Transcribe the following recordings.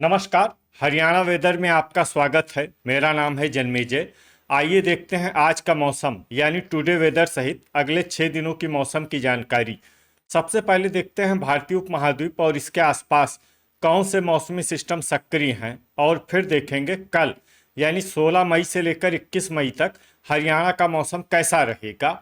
नमस्कार। हरियाणा वेदर में आपका स्वागत है। मेरा नाम है जन्मेजय। आइए देखते हैं आज का मौसम यानी टुडे वेदर सहित अगले 6 दिनों की मौसम की जानकारी। सबसे पहले देखते हैं भारतीय उपमहाद्वीप और इसके आसपास कौन से मौसमी सिस्टम सक्रिय हैं, और फिर देखेंगे कल यानी 16 मई से लेकर 21 मई तक हरियाणा का मौसम कैसा रहेगा।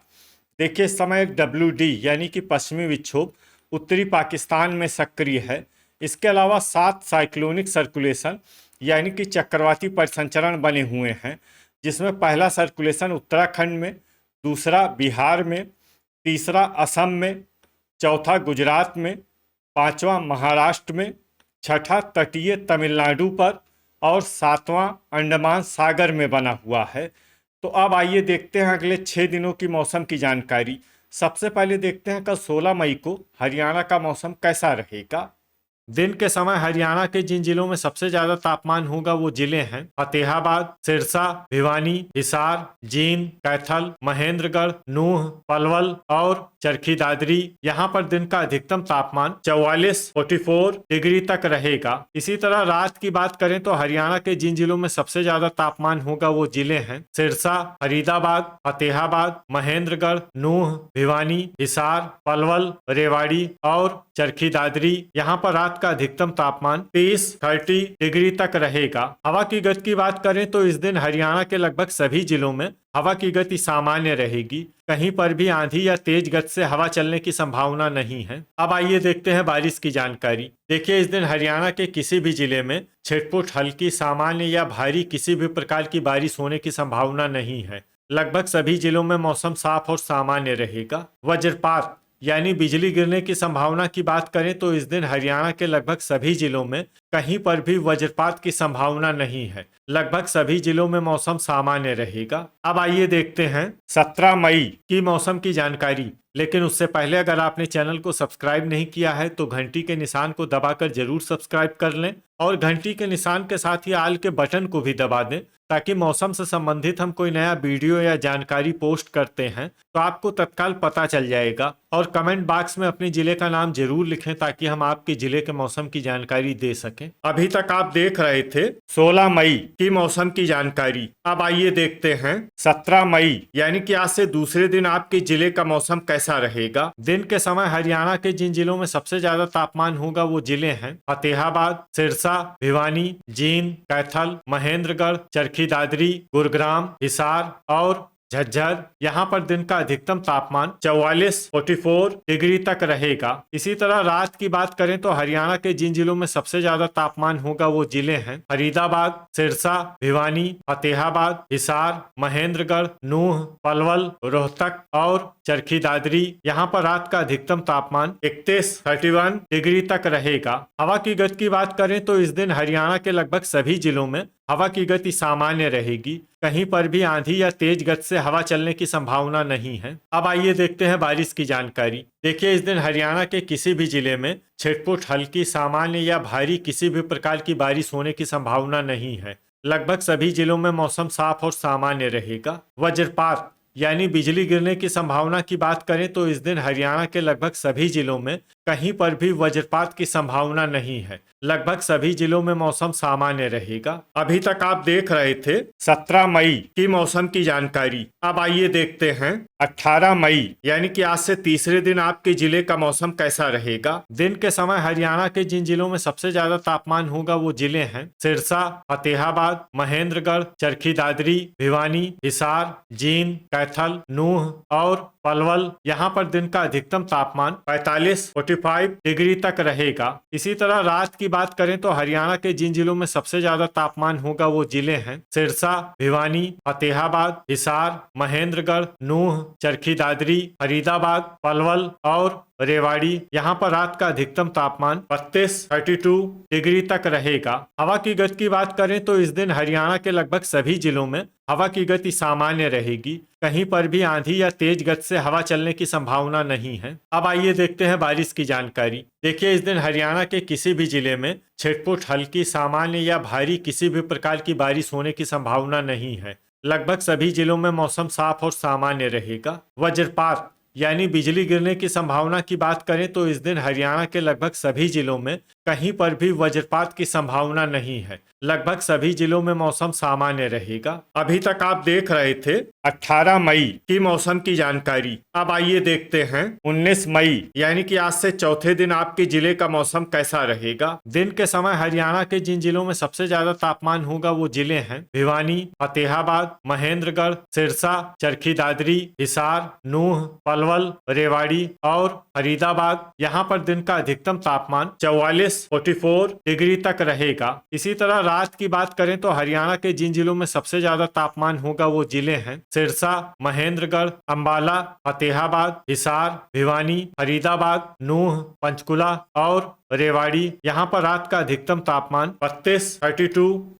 देखिए, इस समय एक WD यानी कि पश्चिमी विक्षोभ उत्तरी पाकिस्तान में सक्रिय है। इसके अलावा 7 साइक्लोनिक सर्कुलेशन यानी कि चक्रवाती परिसंचरण बने हुए हैं, जिसमें पहला सर्कुलेशन उत्तराखंड में, दूसरा बिहार में, तीसरा असम में, चौथा गुजरात में, पांचवा महाराष्ट्र में, छठा तटीय तमिलनाडु पर और सातवां अंडमान सागर में बना हुआ है। तो अब आइए देखते हैं अगले 6 दिनों की मौसम की जानकारी। सबसे पहले देखते हैं कल 16 मई को हरियाणा का मौसम कैसा रहेगा। दिन के समय हरियाणा के जिन जिलों में सबसे ज्यादा तापमान होगा वो जिले हैं फतेहाबाद, सिरसा, भिवानी, हिसार, जींद, कैथल, महेंद्रगढ़, नूंह, पलवल और चरखी दादरी। यहाँ पर दिन का अधिकतम तापमान 44-44 डिग्री तक रहेगा। इसी तरह रात की बात करें तो हरियाणा के जिन जिलों में सबसे ज्यादा तापमान होगा वो जिले हैं सिरसा, फरीदाबाद, फतेहाबाद, महेंद्रगढ़, नूंह, भिवानी, हिसार, पलवल, रेवाड़ी और चरखी दादरी। यहाँ पर रात का अधिकतम तापमान 30-30 डिग्री तक रहेगा। हवा की गति की बात करें तो इस दिन हरियाणा के लगभग सभी जिलों में हवा की गति सामान्य रहेगी। कहीं पर भी आंधी या तेज गति से हवा चलने की संभावना नहीं है। अब आइए देखते हैं बारिश की जानकारी। देखिए, इस दिन हरियाणा के किसी भी जिले में छिटपुट, हल्की, सामान्य या भारी किसी भी प्रकार की बारिश होने की संभावना नहीं है। लगभग सभी जिलों में मौसम साफ और सामान्य रहेगा। वज्रपात यानी बिजली गिरने की संभावना की बात करें तो इस दिन हरियाणा के लगभग सभी जिलों में कहीं पर भी वज्रपात की संभावना नहीं है। लगभग सभी जिलों में मौसम सामान्य रहेगा। अब आइए देखते हैं 17 मई की मौसम की जानकारी। लेकिन उससे पहले अगर आपने चैनल को सब्सक्राइब नहीं किया है तो घंटी के निशान को दबाकर जरूर सब्सक्राइब कर लें और घंटी के निशान के साथ ही आल के बटन को भी दबा दें, ताकि मौसम से संबंधित हम कोई नया वीडियो या जानकारी पोस्ट करते हैं तो आपको तत्काल पता चल जाएगा। और कमेंट बॉक्स में अपने जिले का नाम जरूर लिखें ताकि हम आपके जिले के मौसम की जानकारी दे सकें। अभी तक आप देख रहे थे 16 मई की मौसम की जानकारी। अब आइए देखते हैं 17 मई यानी कि आज से दूसरे दिन आपके जिले का मौसम कैसा रहेगा। दिन के समय हरियाणा के जिन जिलों में सबसे ज्यादा तापमान होगा वो जिले हैं फतेहाबाद, सिरसा, भिवानी, जींद, कैथल, महेंद्रगढ़, चरखी दादरी, गुरुग्राम, हिसार और झज्जर। यहाँ पर दिन का अधिकतम तापमान 44-44 डिग्री तक रहेगा। इसी तरह रात की बात करें तो हरियाणा के जिन जिलों में सबसे ज्यादा तापमान होगा वो जिले हैं फरीदाबाद, सिरसा, भिवानी, फतेहाबाद, हिसार, महेंद्रगढ़, नूंह, पलवल, रोहतक और चरखी दादरी। यहाँ पर रात का अधिकतम तापमान 31-31 डिग्री तक रहेगा। हवा की गति की बात करें तो इस दिन हरियाणा के लगभग सभी जिलों में हवा की गति सामान्य रहेगी। कहीं पर भी आंधी या तेज गति से हवा चलने की संभावना नहीं है। अब आइए देखते हैं बारिश की जानकारी। देखिए, इस दिन हरियाणा के किसी भी जिले में छिटपुट, हल्की, सामान्य या भारी किसी भी प्रकार की बारिश होने की संभावना नहीं है। लगभग सभी जिलों में मौसम साफ और सामान्य रहेगा। वज्रपात यानी बिजली गिरने की संभावना की बात करें तो इस दिन हरियाणा के लगभग सभी जिलों में कहीं पर भी वज्रपात की संभावना नहीं है। लगभग सभी जिलों में मौसम सामान्य रहेगा। अभी तक आप देख रहे थे 17 मई की मौसम की जानकारी। अब आइए देखते हैं 18 मई यानी कि आज से तीसरे दिन आपके जिले का मौसम कैसा रहेगा। दिन के समय हरियाणा के जिन जिलों में सबसे ज्यादा तापमान होगा वो जिले हैं सिरसा, फतेहाबाद, महेंद्रगढ़, चरखी दादरी, भिवानी, हिसार, जींद, कैथल, नूंह और पलवल। यहाँ पर दिन का अधिकतम तापमान 45-45 डिग्री तक रहेगा। इसी तरह रात की बात करें तो हरियाणा के जिन जिलों में सबसे ज्यादा तापमान होगा वो जिले हैं सिरसा, भिवानी, फतेहाबाद, हिसार, महेंद्रगढ़, नूंह, चरखी दादरी, फरीदाबाद, पलवल और रेवाड़ी। यहाँ पर रात का अधिकतम तापमान 32-32 डिग्री तक रहेगा। हवा की गति की बात करें तो इस दिन हरियाणा के लगभग सभी जिलों में हवा की गति सामान्य रहेगी। कहीं पर भी आंधी या तेज गति से हवा चलने की संभावना नहीं है। अब आइए देखते हैं बारिश की जानकारी। देखिए, इस दिन हरियाणा के किसी भी जिले में छिटपुट, हल्की, सामान्य या भारी किसी भी प्रकार की बारिश होने की संभावना नहीं है। लगभग सभी जिलों में मौसम साफ और सामान्य रहेगा। वज्रपात यानी बिजली गिरने की संभावना की बात करें तो इस दिन हरियाणा के लगभग सभी जिलों में कहीं पर भी वज्रपात की संभावना नहीं है। लगभग सभी जिलों में मौसम सामान्य रहेगा। अभी तक आप देख रहे थे 18 मई की मौसम की जानकारी। अब आइए देखते हैं 19 मई यानी कि आज से चौथे दिन आपके जिले का मौसम कैसा रहेगा। दिन के समय हरियाणा के जिन जिलों में सबसे ज्यादा तापमान होगा वो जिले हैं भिवानी, फतेहाबाद, महेंद्रगढ़, सिरसा, चरखी दादरी, हिसार, नूह, पलवल, रेवाड़ी और फरीदाबाद। यहाँ पर दिन का अधिकतम तापमान 44 डिग्री तक रहेगा। इसी तरह रात की बात करें तो हरियाणा के जिन जिलों में सबसे ज्यादा तापमान होगा वो जिले हैं सिरसा, महेंद्रगढ़, अंबाला, फतेहाबाद, हिसार, भिवानी, फरीदाबाद, नूह, पंचकुला और रेवाड़ी। यहाँ पर रात का अधिकतम तापमान 32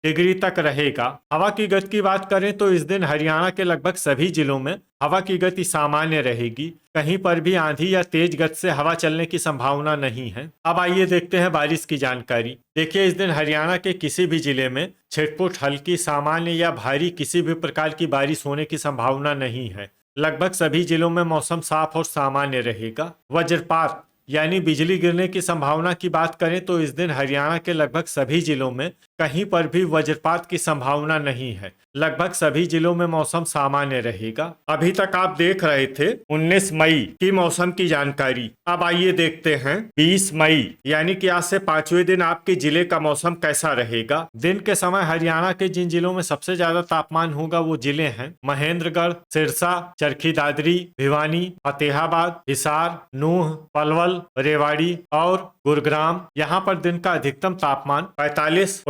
डिग्री तक रहेगा। हवा की गति की बात करें तो इस दिन हरियाणा के लगभग सभी जिलों में हवा की गति सामान्य रहेगी। कहीं पर भी आंधी या तेज गति से हवा चलने की संभावना नहीं है। अब आइए देखते हैं बारिश की जानकारी। देखिए, इस दिन हरियाणा के किसी भी जिले में छिटपुट, हल्की, सामान्य या भारी किसी भी प्रकार की बारिश होने की संभावना नहीं है। लगभग सभी जिलों में मौसम साफ और सामान्य रहेगा। वज्रपात यानी बिजली गिरने की संभावना की बात करें तो इस दिन हरियाणा के लगभग सभी जिलों में कहीं पर भी वज्रपात की संभावना नहीं है। लगभग सभी जिलों में मौसम सामान्य रहेगा। अभी तक आप देख रहे थे 19 मई की मौसम की जानकारी। अब आइए देखते हैं 20 मई यानी कि आज से 5वें दिन आपके जिले का मौसम कैसा रहेगा। दिन के समय हरियाणा के जिन जिलों में सबसे ज्यादा तापमान होगा वो जिले हैं महेंद्रगढ़, सिरसा, चरखी दादरी, भिवानी, फतेहाबाद, हिसार, नूह, पलवल, रेवाड़ी और गुरुग्राम। यहाँ पर दिन का अधिकतम तापमान 45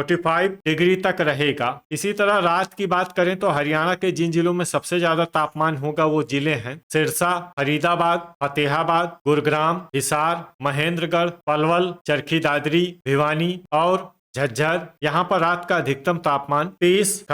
डिग्री तक रहेगा। इसी तरह रात की बात करें तो हरियाणा के जिन जिलों में सबसे ज्यादा तापमान होगा वो जिले हैं सिरसा, फरीदाबाद, फतेहाबाद, गुरुग्राम, हिसार, महेंद्रगढ़, पलवल, चरखी दादरी, भिवानी और झज्जर। यहाँ पर रात का अधिकतम तापमान 30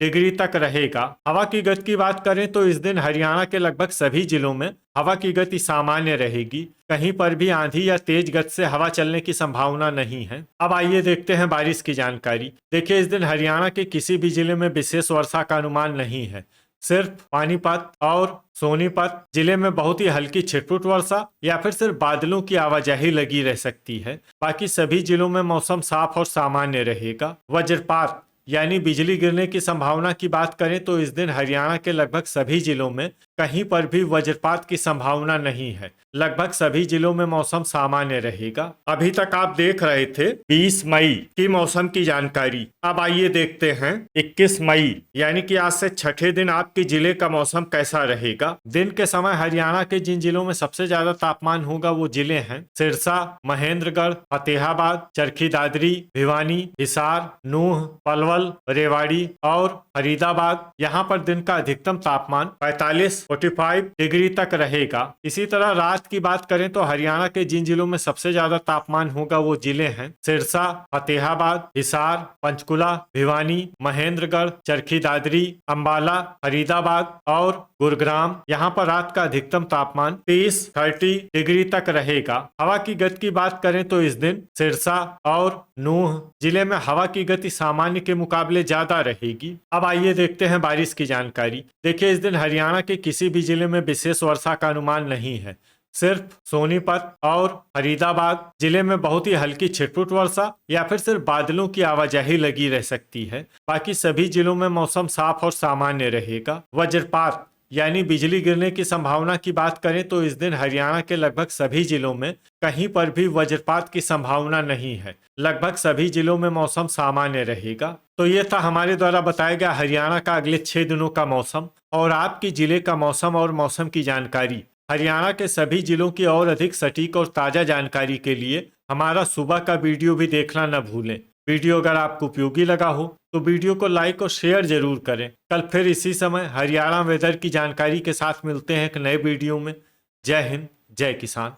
डिग्री तक रहेगा। हवा की गति की बात करें तो इस दिन हरियाणा के लगभग सभी जिलों में हवा की गति सामान्य रहेगी। कहीं पर भी आंधी या तेज गति से हवा चलने की संभावना नहीं है। अब आइए देखते हैं बारिश की जानकारी। देखिए, इस दिन हरियाणा के किसी भी जिले में विशेष वर्षा का अनुमान नहीं है। सिर्फ पानीपत और सोनीपत जिले में बहुत ही हल्की छिटपुट वर्षा या फिर सिर्फ बादलों की आवाजाही लगी रह सकती है। बाकी सभी जिलों में मौसम साफ और सामान्य रहेगा। वज्रपात यानी बिजली गिरने की संभावना की बात करें तो इस दिन हरियाणा के लगभग सभी जिलों में कहीं पर भी वज्रपात की संभावना नहीं है। लगभग सभी जिलों में मौसम सामान्य रहेगा। अभी तक आप देख रहे थे 20 मई की मौसम की जानकारी। अब आइए देखते हैं 21 मई यानी कि आज से छठे दिन आपके जिले का मौसम कैसा रहेगा। दिन के समय हरियाणा के जिन जिलों में सबसे ज्यादा तापमान होगा वो जिले हैं सिरसा, महेंद्रगढ़, फतेहाबाद, चरखी दादरी, भिवानी, हिसार, नूह, पलवल, रेवाड़ी और फरीदाबाद। यहाँ पर दिन का अधिकतम तापमान 45 डिग्री तक रहेगा। इसी तरह रात की बात करें तो हरियाणा के जिन जिलों में सबसे ज्यादा तापमान होगा वो जिले हैं सिरसा, फतेहाबाद, हिसार, पंचकुला, भिवानी, महेंद्रगढ़, चरखी दादरी, अंबाला, फरीदाबाद और गुरुग्राम। यहाँ पर रात का अधिकतम तापमान 30 डिग्री तक रहेगा। हवा की गति की बात करें तो इस दिन सिरसा और नूह जिले में हवा की गति सामान्य के मुकाबले ज्यादा रहेगी। अब आइए देखते हैं बारिश की जानकारी। देखिए, इस दिन हरियाणा के किसी भी जिले में विशेष वर्षा का अनुमान नहीं है। सिर्फ सोनीपत और फरीदाबाद जिले में बहुत ही हल्की छिटपुट वर्षा या फिर सिर्फ बादलों की आवाजाही लगी रह सकती है। बाकी सभी जिलों में मौसम साफ और सामान्य रहेगा। वज्रपात यानी बिजली गिरने की संभावना की बात करें तो इस दिन हरियाणा के लगभग सभी जिलों में कहीं पर भी वज्रपात की संभावना नहीं है। लगभग सभी जिलों में मौसम सामान्य रहेगा। तो ये था हमारे द्वारा बताया गया हरियाणा का अगले 6 दिनों का मौसम और आपकी जिले का मौसम और मौसम की जानकारी। हरियाणा के सभी जिलों की और अधिक सटीक और ताजा जानकारी के लिए हमारा सुबह का वीडियो भी देखना न भूलें। वीडियो अगर आपको उपयोगी लगा हो तो वीडियो को लाइक और शेयर जरूर करें। कल फिर इसी समय हरियाणा वेदर की जानकारी के साथ मिलते हैं एक नए वीडियो में। जय हिंद, जय किसान।